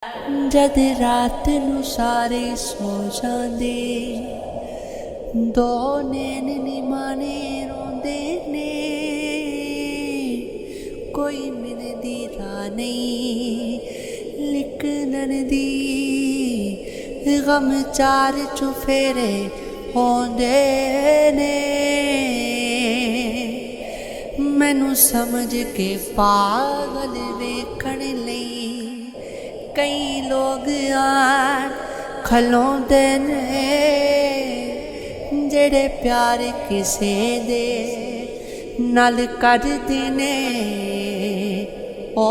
जद रात नू सारे सो जांदे, दो नैन निमाने रोंदे ने। कोई मिलदी राह नहीं लिकणन दी, गम चार चुफेरे होंदे ने। मैनू समझ के पागल वेखण लई कई लोग आन खलोंदे ने। जेड़े प्यार किसे दे नाल करदे ने, ओ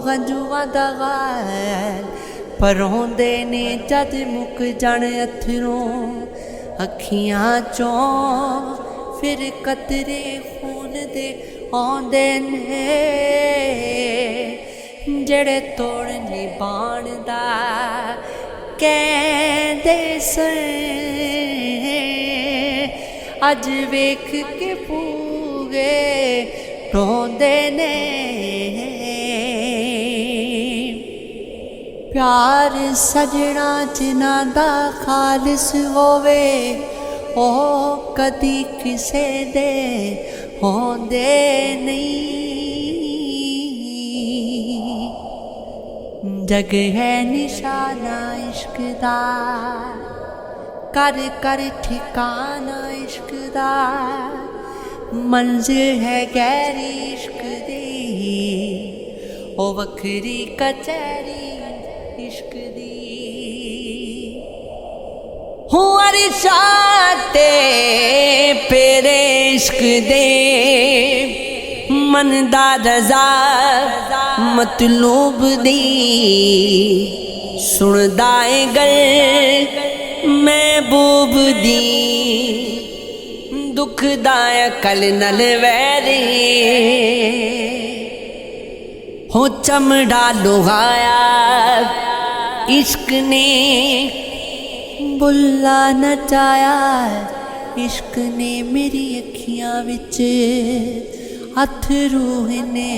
गंजुआं दा गाल भरोंदे ने। जद मुक जाण अथरों अखियां चों, फिर कतरे खून दे आउंदे ने। जेड़े तोड़ निभाण दा कहंदे सन, अज वेख के पूगे रोंदे ने। प्यार सजना जिन्हां दा खालिस होवे, ओ कदी किसे दे होंदे नहीं। जग है निशाना इश्क दा, कर कर ठिकाना इश्क दा। मंजिल है गहरी इश्क दी, ओ वखरी कचहरी इश्क दी। हूँ अरिशाते पेरे इश्क दे, मन दा रजा मतलूब दी। सुनदा ए गल महबूब दी, दुख दाया कल नल वैरी। हो चमड़ा लुहाया इश्क ने, बुल्ला नचाया इश्क ने। मेरी अखियां विच अथरू ने,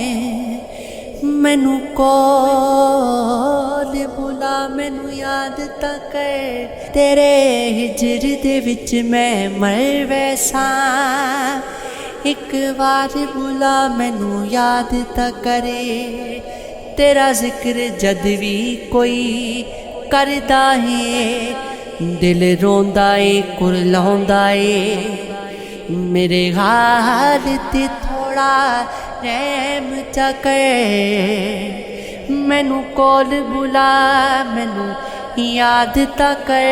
मैनू कोल बुला मैनू याद तां कर। तेरे हिजर दे विच मैं मर वैसा, एक बार बुला मैनू याद तां करे। तेरा जिक्र जद भी कोई करदा है, दिल रोंदा ए कुरलाउंदा ए। मेरे हाल ते थोड़ा रहम चा कर, मैनू कोल बुला मैनू याद ता कर।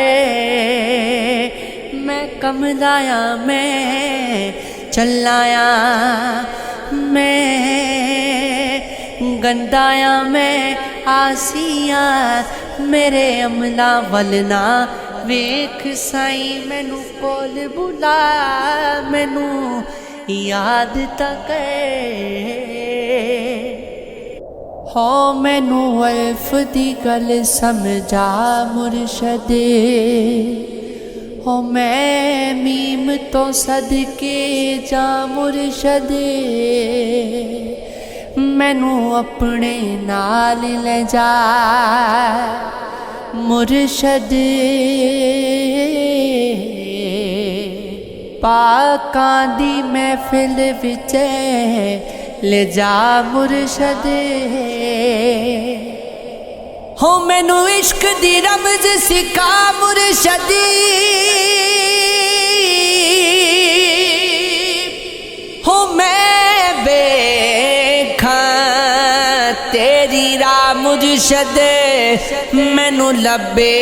मैं कमलाया मैं चलाया, मैं गंदाया मैं आसिया। मेरे अमला वलना वेख साई, मैनू कोल बुला मैनू याद ता कर। हो मैनू अल्फ दी गल समझा मुर्शदे, हो मैं मीम तो सदके जा मुर्शदे। मैनू अपने नाल ले जा मुर्शद, पाकां दी महफिल विच ले जा मुर्शद। हो मैनू इश्क दी रमज सिखा मुर्शद, हो मैं बेखा तेरी राह मुर्शद। मैनू लबे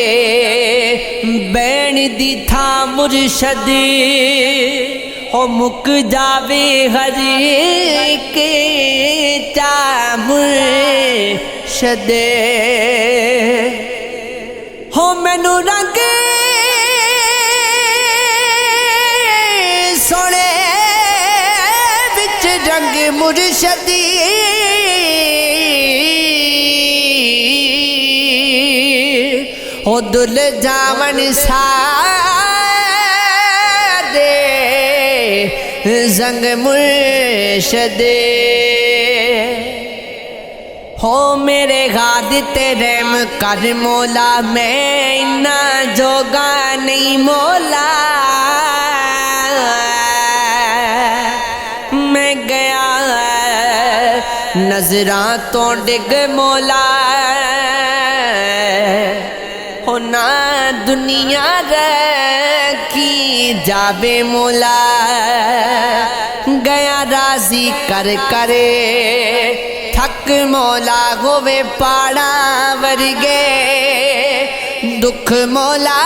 बैण दी था मुर्शद, हो मुक जावे हर के चा मुर्शद। हो मैनू रंग सोने विच रंग मुर्शदी, हो दुल जावन सादे जंग मुर्शद। हो मेरे गाद तेरे कर मौला, मैं इन्ना जोगा नहीं मौला। मैं गया नजरां तो डिग मौला, हो ना दुनिया की जावे मौला। गया राजी कर करे थक मौला, होवे पाड़ा वर्गे दुख मौला।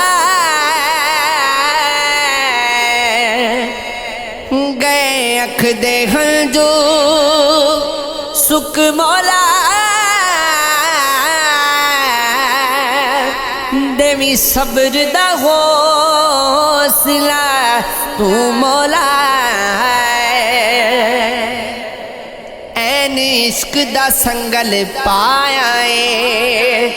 गए अख दे हंजू सुख मौला, देवी सब्र दा हौसला तू मौला। ऐन इश्क दा संगल पाया है,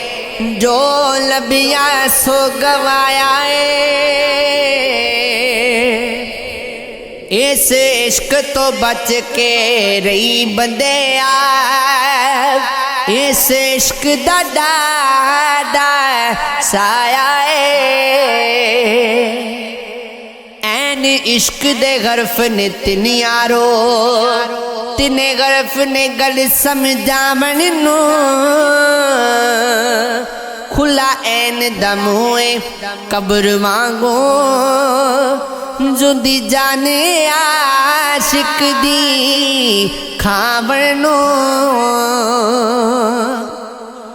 जो लबिया सो गवाया है। इस इश्क तो बच के रही बंदे आ, इस इश्क दा डाडा साया है। ऐन इश्क दे गरफ ने तिनियारो, तिने गरफ ने गल समझावन नू। खुला ऐन दमुए कब्र वांगो, जुदी जाने आशिक दी खावण नू।